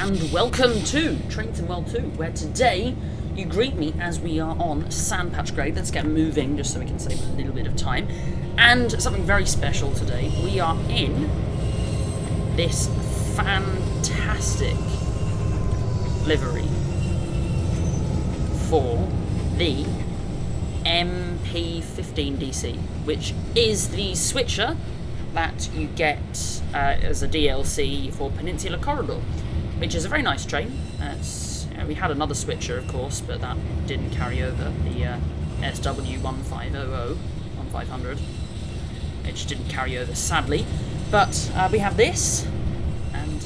and welcome to Trains and World 2, where today you greet me as we are on Sandpatch Grade. Let's get moving just so we can save a little bit of time. And something very special today, we are in this fantastic livery for the MP15DC, which is the switcher that you get as a DLC for Peninsula Corridor, which is a very nice train. We had another switcher, of course, but that didn't carry over, the SW1500, 1500, which didn't carry over, sadly. But we have this, and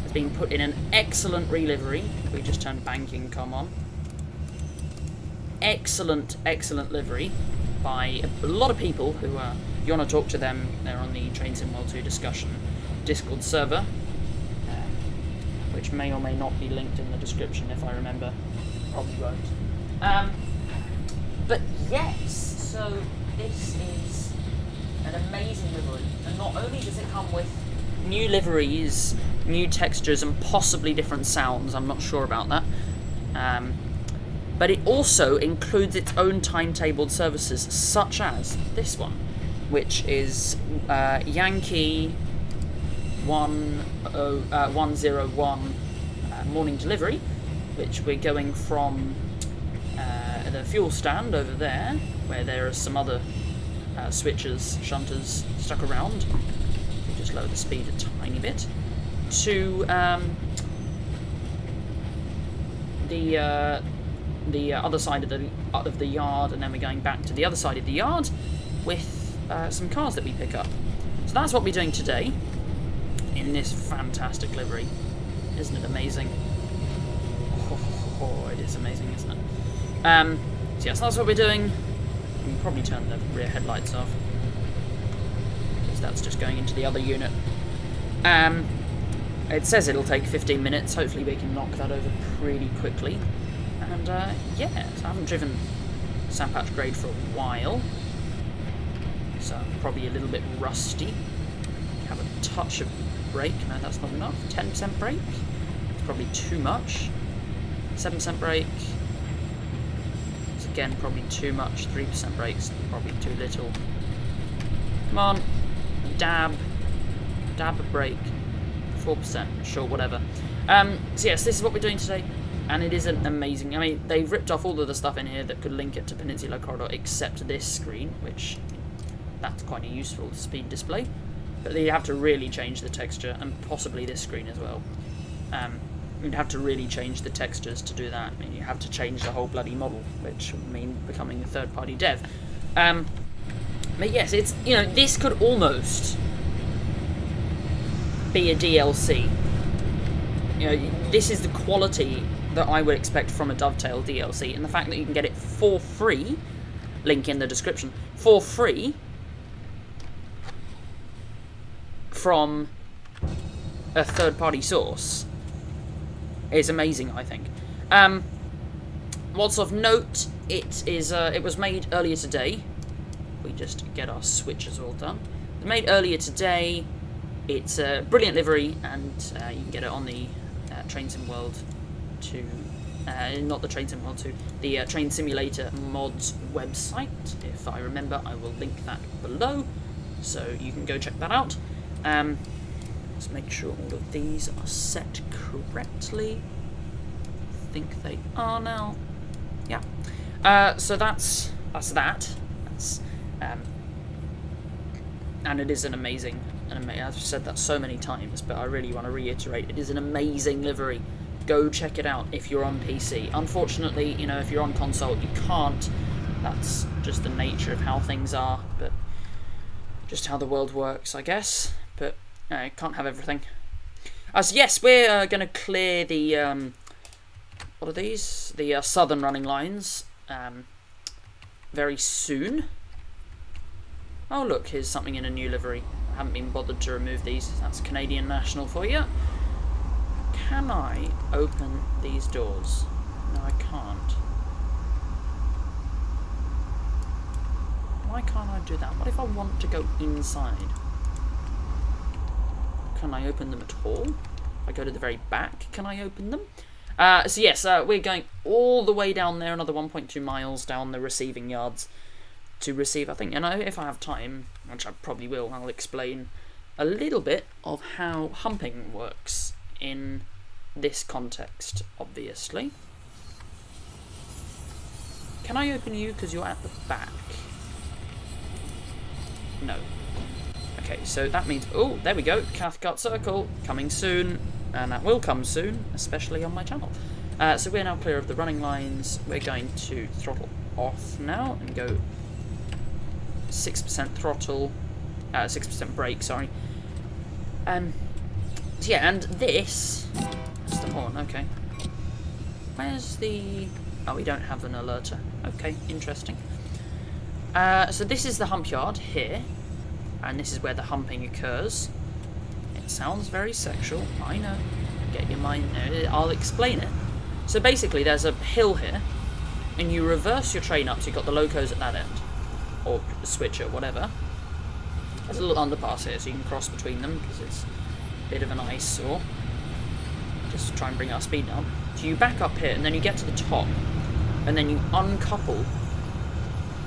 it's been put in an excellent relivery. We just turned banking com on. Excellent, excellent livery by a lot of people who are. You want to talk to them, they're on the Trains in World 2 discussion Discord server, which may or may not be linked in the description if I remember. Probably won't. But yes, so this is an amazing livery, and not only does it come with new liveries, new textures, and possibly different sounds, I'm not sure about that, but it also includes its own timetabled services, such as this one, which is Yankee 101 morning delivery, which we're going from the fuel stand over there, where there are some other switchers, shunters stuck around. We just lower the speed a tiny bit, to the other side of the yard, and then we're going back to the other side of the yard with some cars that we pick up. So that's what we're doing today in this fantastic livery. Isn't it amazing? Oh, it is amazing, isn't it? So yes, that's what we're doing. We can probably turn the rear headlights off, because that's just going into the other unit. It says it'll take 15 minutes. Hopefully we can knock that over pretty quickly. And yeah, so I haven't driven Sandpatch Grade for a while, so I'm probably a little bit rusty. Have a touch of brake. No, that's not enough. 10% brake. It's probably too much. 7% brake. It's again probably too much. 3% brakes probably too little. Come on, dab of brake. 4%. Sure, whatever. So yes, this is what we're doing today. And it isn't amazing. I mean, they've ripped off all of the stuff in here that could link it to Peninsula Corridor, except this screen, which that's quite a useful speed display. But you have to really change the texture, and possibly this screen as well. You'd have to really change the textures to do that. I mean, you have to change the whole bloody model, which would mean becoming a third-party dev. But yes, it's, you know, this could almost be a DLC. You know, this is the quality that I would expect from a Dovetail DLC, and the fact that you can get it for free, link in the description, for free, from a third-party source, is amazing, I think. What's of note, it was made earlier today. We just get our switches all done. It was made earlier today. It's a brilliant livery, and you can get it on the Trains in World 2, not the Trains in World 2, the Train Simulator Mods website. If I remember, I will link that below, so you can go check that out. Let's make sure all of these are set correctly. I think they are now. Yeah. So that's that. And it is an amazing. I've said that so many times, but I really want to reiterate, it is an amazing livery. Go check it out if you're on PC. Unfortunately, you know, if you're on console, you can't. That's just the nature of how things are, but just how the world works, I guess. But can't have everything. So yes, we're going to clear the what are these? The southern running lines very soon. Oh look, here's something in a new livery. I haven't been bothered to remove these. That's Canadian National for you. Can I open these doors? No, I can't. Why can't I do that? What if I want to go inside? Can I open them at all? If I go to the very back, can I open them? So yes, we're going all the way down there, another 1.2 miles down the receiving yards to receive, I think, and if I have time, which I probably will, I'll explain a little bit of how humping works in this context, obviously. Can I open you because you're at the back? No. Okay, so that means... Oh, there we go. Cathcart Circle coming soon, and that will come soon, especially on my channel. So we're now clear of the running lines. We're going to throttle off now and go 6% throttle, 6% brake, sorry. So yeah, and this... That's the horn, okay. Where's the... Oh, we don't have an alerter. Okay, interesting. So this is the hump yard here, and this is where the humping occurs. It sounds very sexual, I know. Get your mind there. I'll explain it. So basically, there's a hill here, and you reverse your train up, so you've got the locos at that end, or switcher, whatever. There's a little underpass here, so you can cross between them, because it's a bit of an eyesore. Just try and bring our speed down. So you back up here, and then you get to the top, and then you uncouple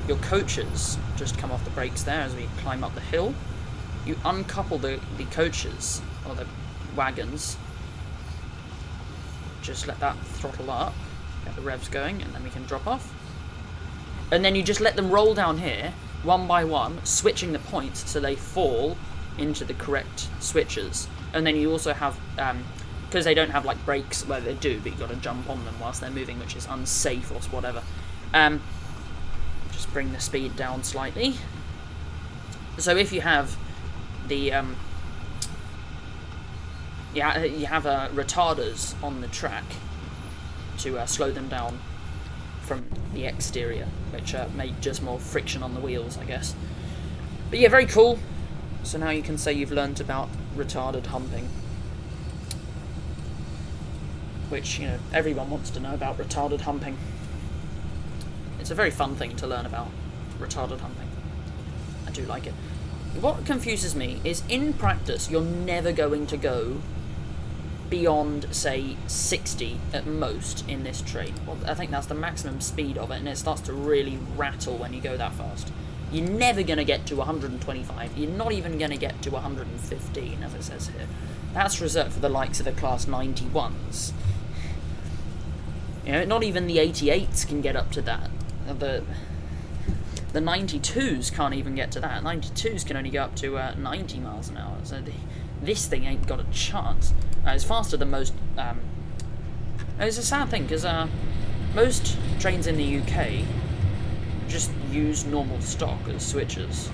your coaches. Just come off the brakes there as we climb up the hill. You uncouple the coaches, or the wagons. Just let that throttle up, get the revs going, and then we can drop off. And then you just let them roll down here, one by one, switching the points so they fall into the correct switches. And then you also have... because they don't have like brakes, well they do, but you've got to jump on them whilst they're moving, which is unsafe or whatever. Just bring the speed down slightly. So if you have the you have retarders on the track to slow them down from the exterior, which make just more friction on the wheels, I guess. But yeah, very cool. So now you can say you've learnt about retarded humping. Which, you know, everyone wants to know about retarded humping. It's a very fun thing to learn about, retarded humping. I do like it. What confuses me is, in practice, you're never going to go beyond, say, 60 at most in this train. Well, I think that's the maximum speed of it, and it starts to really rattle when you go that fast. You're never going to get to 125. You're not even going to get to 115, as it says here. That's reserved for the likes of the Class 91s. You know, not even the 88s can get up to that. The 92s can't even get to that. 92s can only go up to 90 miles an hour. So this thing ain't got a chance. It's faster than most... it's a sad thing, because most trains in the UK just use normal stock as switchers.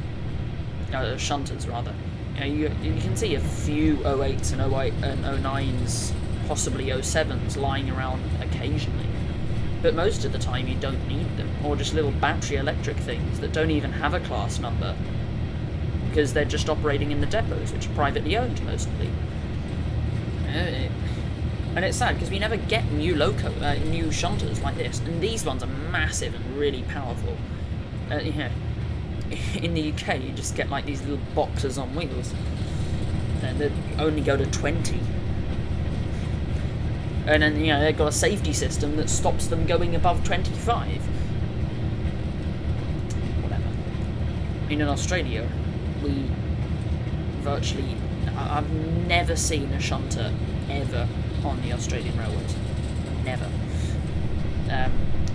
Shunters, rather. You can see a few 08s and 09s, possibly 07s, lying around occasionally. But most of the time you don't need them, or just little battery electric things that don't even have a class number, because they're just operating in the depots, which are privately owned mostly. And it's sad, because we never get new new shunters like this, and these ones are massive and really powerful. In the UK you just get like these little boxes on wheels, and they only go to 20. And then, you know, they've got a safety system that stops them going above 25. Whatever. In Australia, we virtually... I've never seen a shunter ever on the Australian railways. Never.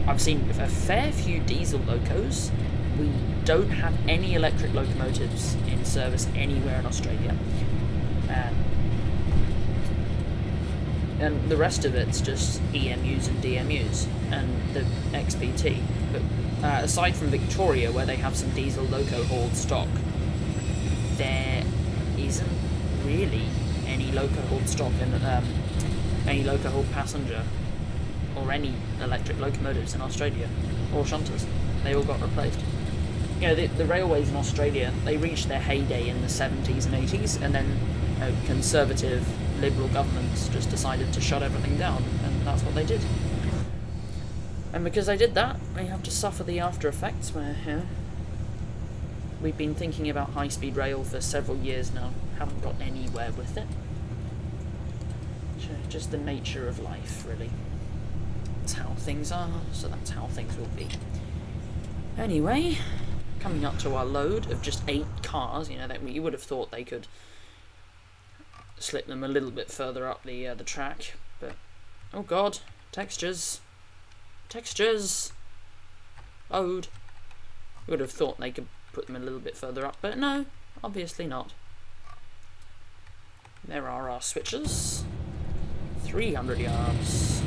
I've seen a fair few diesel locos. We don't have any electric locomotives in service anywhere in Australia. And the rest of it's just EMUs and DMUs and the XPT. But aside from Victoria, where they have some diesel loco hauled stock, there isn't really any loco hauled stock and any loco hauled passenger or any electric locomotives in Australia, or shunters. They all got replaced. You know, the railways in Australia, they reached their heyday in the 70s and 80s, and then conservative Liberal governments just decided to shut everything down, and that's what they did. And because they did that, we have to suffer the after effects, where we've been thinking about high-speed rail for several years now, haven't got anywhere with it. just the nature of life, really. That's how things are, so that's how things will be. Anyway, coming up to our load of just 8 cars, you know, that you would have thought they could slip them a little bit further up the track, but oh god, textures, load. You would have thought they could put them a little bit further up, but no, obviously not. There are our switches. 300 yards.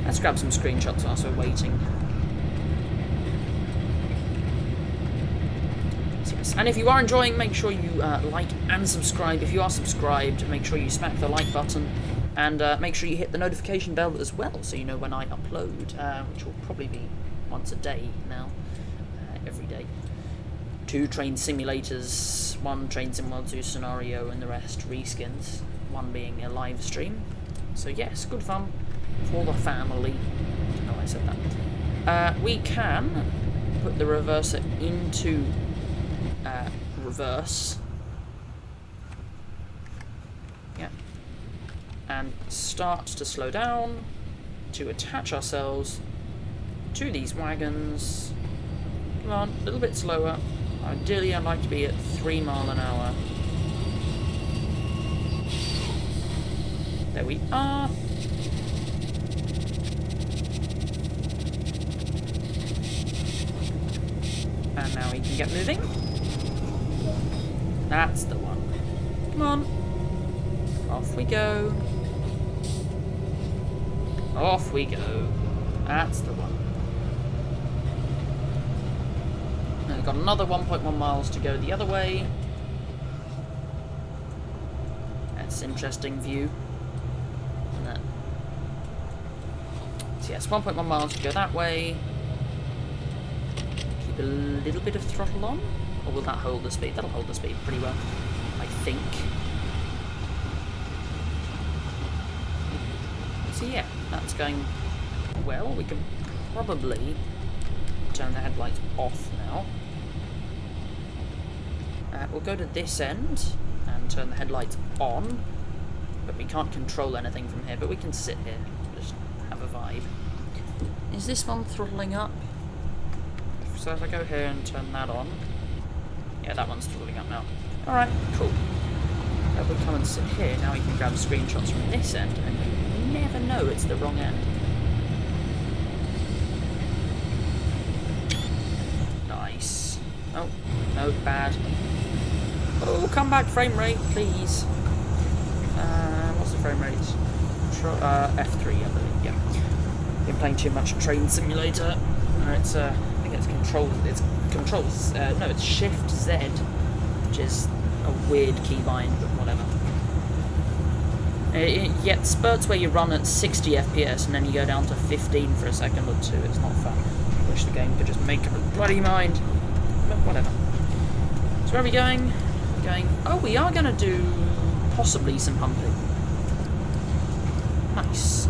Let's grab some screenshots whilst we're waiting. Yes. And if you are enjoying, make sure you like and subscribe. If you are subscribed, make sure you smack the like button, and make sure you hit the notification bell as well, so you know when I upload, which will probably be once a day now, every day. 2 train simulators, 1 Train Sim World 2 scenario, and the rest reskins, 1 being a live stream. So yes, good fun for the family. I don't know why I said that. We can put the reverser into reverse. Yeah. And start to slow down to attach ourselves to these wagons. Come on, a little bit slower. Ideally, I'd like to be at 3 miles an hour. There we are. And now we can get moving. That's the one. Come on. Off we go. Off we go. That's the one. And we've got another 1.1 miles to go the other way. That's an interesting view. Isn't it? So yes, 1.1 miles to go that way. Keep a little bit of throttle on. Or will that hold the speed? That'll hold the speed pretty well, I think. So yeah, that's going well. We can probably turn the headlights off now. We'll go to this end and turn the headlights on, but we can't control anything from here, but we can sit here, just have a vibe. Is this one throttling up? So if I go here and turn that on, yeah, that one's throttling up now. Alright, cool. If we come and sit here, now we can grab screenshots from this end, and you never know it's the wrong end. Nice. Oh, no, bad. Oh, come back, frame rate, please. What's the frame rate? F3, I believe, yeah. Been playing too much Train Simulator. It's, I think it's it's Shift Z, which is a weird keybind, but whatever. It get spurts where you run at 60 FPS and then you go down to 15 for a second or two. It's not fun. I wish the game could just make up its bloody mind. But whatever. So where are we going? Oh, we are going to do possibly some humping. Nice.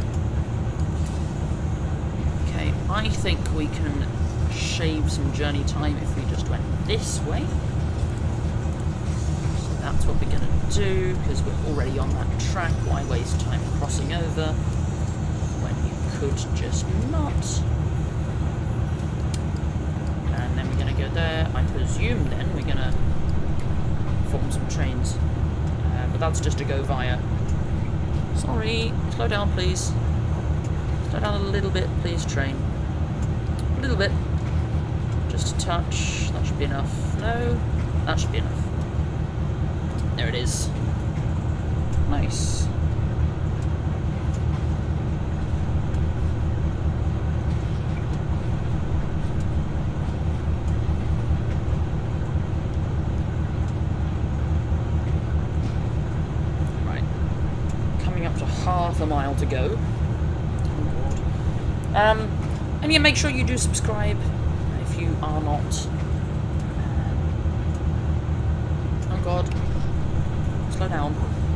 Okay, I think we can shave some journey time if we just went this way. So that's what we're going to do, because we're already on that track. Why waste time crossing over when you could just not? And then we're going to go there. I presume then we're going to form some trains, but that's just to go via. Sorry, slow down please. Slow down a little bit please, train. A little bit. Just a touch. That should be enough. No, that should be enough. There it is. Nice. Half a mile to go. Oh god. And yeah, make sure you do subscribe if you are not. Oh god. Slow down.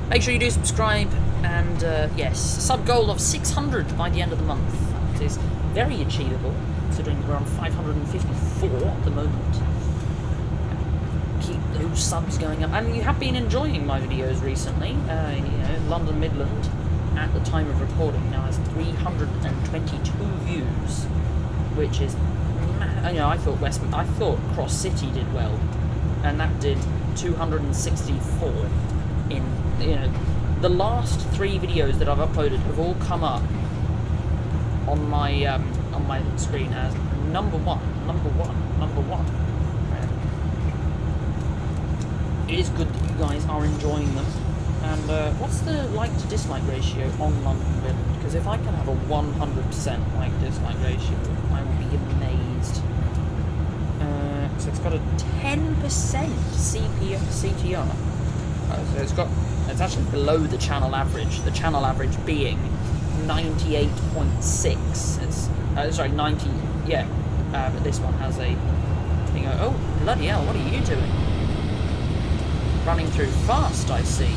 Make sure you do subscribe, and yes, sub goal of 600 by the end of the month. That is very achievable, considering we're on 554 at the moment. keep those subs going up. And you have been enjoying my videos recently. You know, London Midland, at the time of recording, now has 322 views, which is, you know, I thought Cross City did well, and that did 264 in, you know, the last 3 videos that I've uploaded have all come up on my screen as number one. It is good that you guys are enjoying them. And what's the like to dislike ratio on London Midland? Because if I can have a 100% like dislike ratio, I will be amazed. So it's got a 10% CTR. So it's actually below the channel average. The channel average being 98.6. It's sorry, 90. Yeah, but this one has a. You go, oh bloody hell! What are you doing? Running through fast, I see.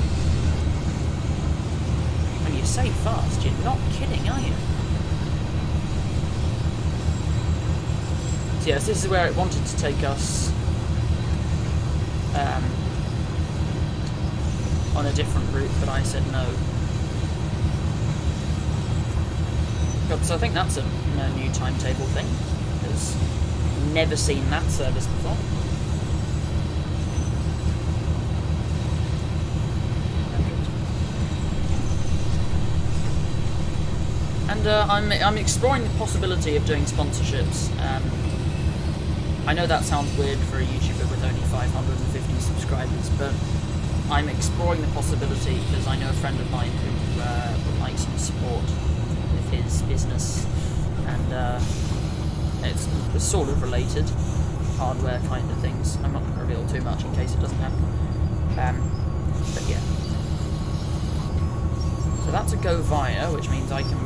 When you say fast, you're not kidding, are you? So yes, this is where it wanted to take us on a different route, but I said no. God, so I think that's a new timetable thing, because never seen that service before. And I'm exploring the possibility of doing sponsorships. I know that sounds weird for a YouTuber with only 550 subscribers, but I'm exploring the possibility because I know a friend of mine who would like some support with his business, and it's sort of related, hardware kind of things. I'm not going to reveal too much in case it doesn't happen. But yeah. So that's a go via, which means I can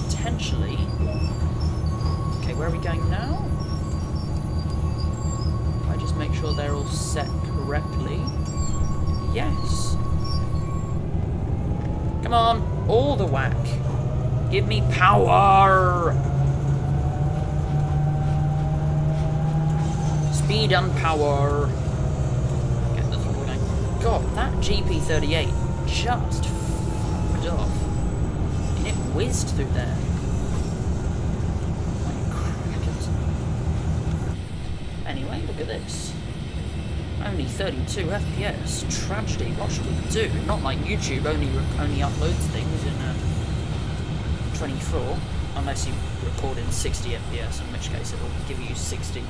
potentially... Okay, where are we going now? If I just make sure they're all set correctly. Yes. Come on, all the whack. Give me power. Speed and power. Get the throttle going. God, that GP38 just fucked off. I mean, it whizzed through there. Anyway, look at this. Only 32 FPS. Tragedy. What should we do? Not like YouTube only uploads things in 24, unless you record in 60 FPS, in which case it will give you 60.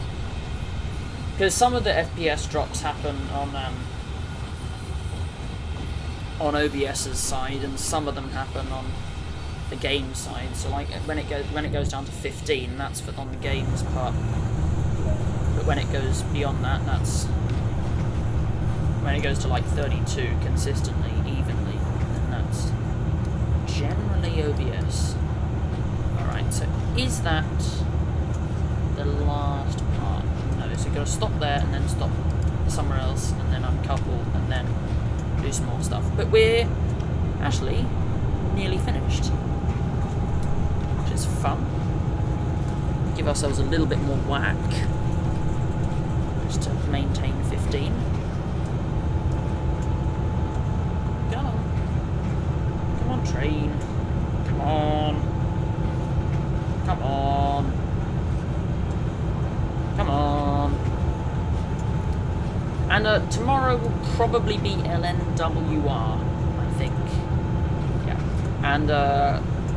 Because some of the FPS drops happen on OBS's side, and some of them happen on the game side. So like when it goes down to 15, that's on the games part. But when it goes beyond that, that's when it goes to like 32 consistently, evenly, then that's generally OBS. Alright, so is that the last part? No, so you've got to stop there and then stop somewhere else and then uncouple and then do some more stuff. But we're actually nearly finished, which is fun. Give ourselves a little bit more whack just to maintain 15. Come on. Come on, train. Come on. Come on. Come on. And tomorrow will probably be LNWR, I think. Yeah. And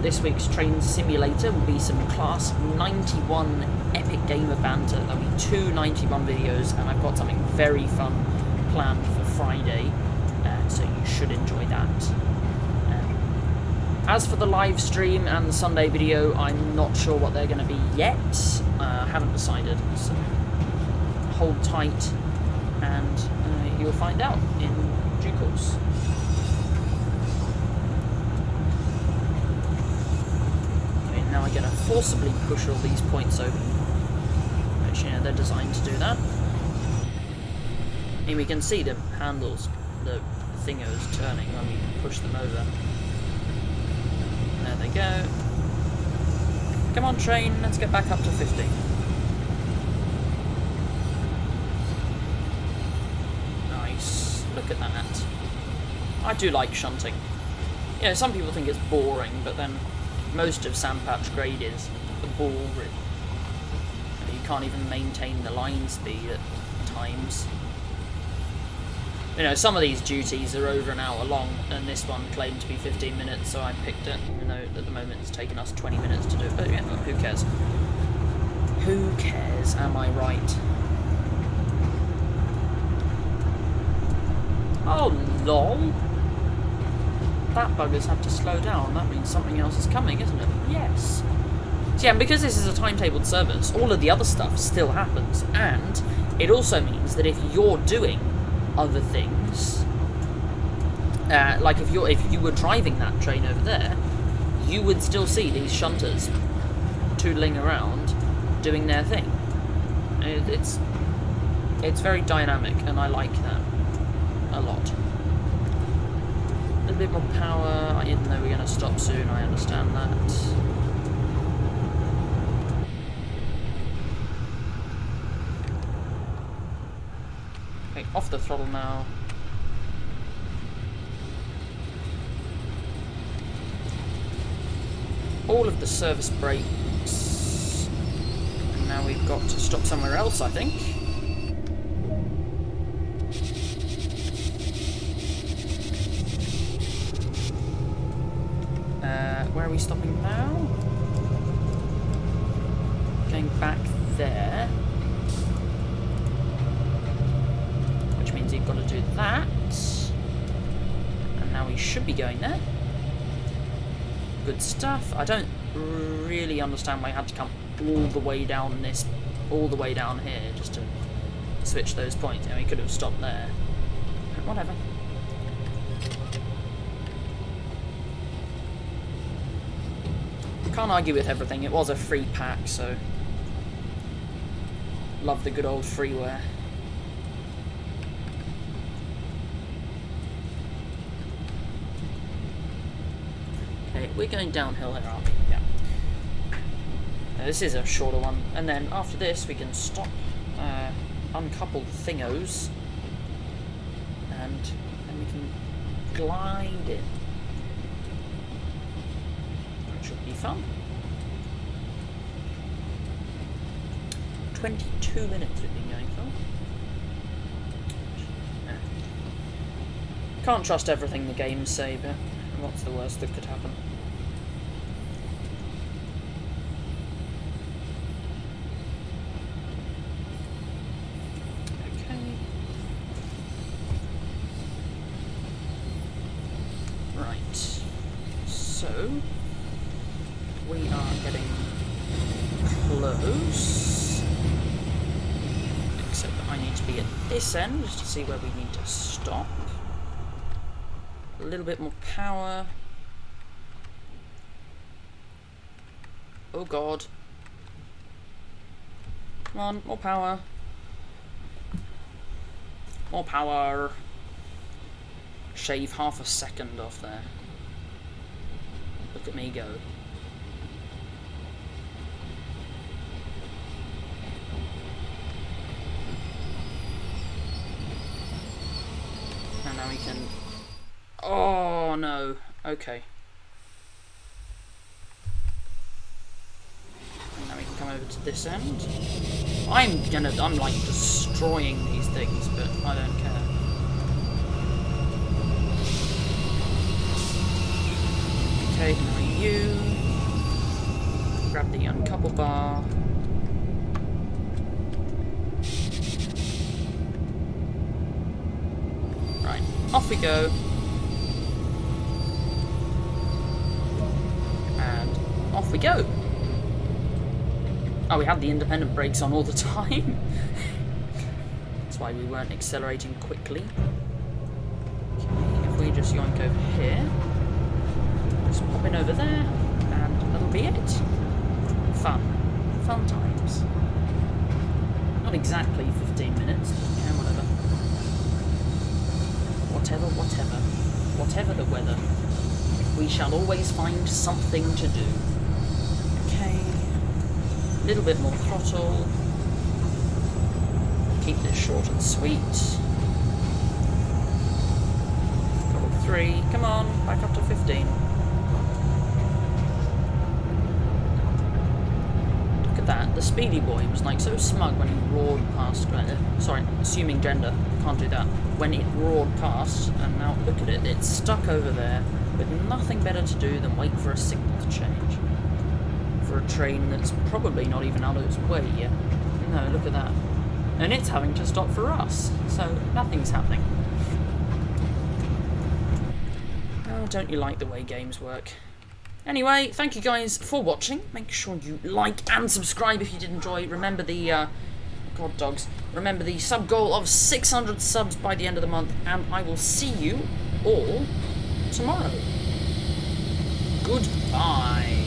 this week's train simulator will be some Class 91 epic gamer banter. There'll be 2 91 videos, and I've got something very fun planned for Friday, so you should enjoy that. As for the live stream and the Sunday video, I'm not sure what they're going to be yet. I haven't decided, so hold tight and you'll find out in due course. Okay, now I'm going to forcibly push all these points open, which, you know, they're designed to do that. And we can see the handles, the thingos turning when we push them over. There they go. Come on, train, let's get back up to 50. I do like shunting. You know, some people think it's boring, but then most of Sandpatch grade is boring. You can't even maintain the line speed at times. You know, some of these duties are over an hour long, and this one claimed to be 15 minutes, so I picked it, even though at the moment it's taken us 20 minutes to do it. But yeah, who cares? Who cares? Am I right? Oh, lol. That bugger's had to slow down. That means something else is coming, isn't it? Yes. So yeah, and because this is a timetabled service, all of the other stuff still happens. And it also means that if you're doing other things, like if you were driving that train over there, you would still see these shunters tootling around doing their thing. It's very dynamic, and I like that a lot. A little bit more power, even though we're going to stop soon, I understand that. Okay, off the throttle now. All of the service brakes. And now we've got to stop somewhere else, I think. Where are we stopping now? Going back there. Which means you've got to do that. And now we should be going there. Good stuff. I don't really understand why I had to come all the way down here just to switch those points. You know, we could have stopped there. But whatever. Can't argue with everything. It was a free pack, so love the good old freeware. Okay, we're going downhill here, aren't we? Yeah. Now, this is a shorter one, and then after this we can stop, uncouple thingos, and then we can glide in. Should be fun. 22 minutes we've been going for. Can't trust everything the games say, but what's the worst that could happen? Okay. Right. So we are getting close, except that I need to be at this end just to see where we need to stop. A little bit more power. Oh god. Come on, more power. More power. Shave half a second off there. Look at me go. And now we can... Oh no. Okay. And now we can come over to this end. I'm like destroying these things, but I don't care. Okay, now you grab the uncouple bar. Right, off we go. And off we go. Oh, we had the independent brakes on all the time. That's why we weren't accelerating quickly. Okay, if we just yoink over here. Just pop in over there, and that'll be it. Fun. Fun times. Not exactly 15 minutes, but yeah, whatever. Whatever. Whatever the weather. We shall always find something to do. Okay. A little bit more throttle. Keep this short and sweet. 3. Come on, back up to 15. Look at that. The speedy boy was like so smug when he roared past. Sorry, assuming gender. Can't do that. When it roared past, and now look at it. It's stuck over there with nothing better to do than wait for a signal to change. For a train that's probably not even out of its way yet. No, look at that. And it's having to stop for us. So nothing's happening. Oh, don't you like the way games work? Anyway, thank you guys for watching. Make sure you like and subscribe if you did enjoy. Remember the, God dogs. Remember the sub goal of 600 subs by the end of the month. And I will see you all tomorrow. Goodbye.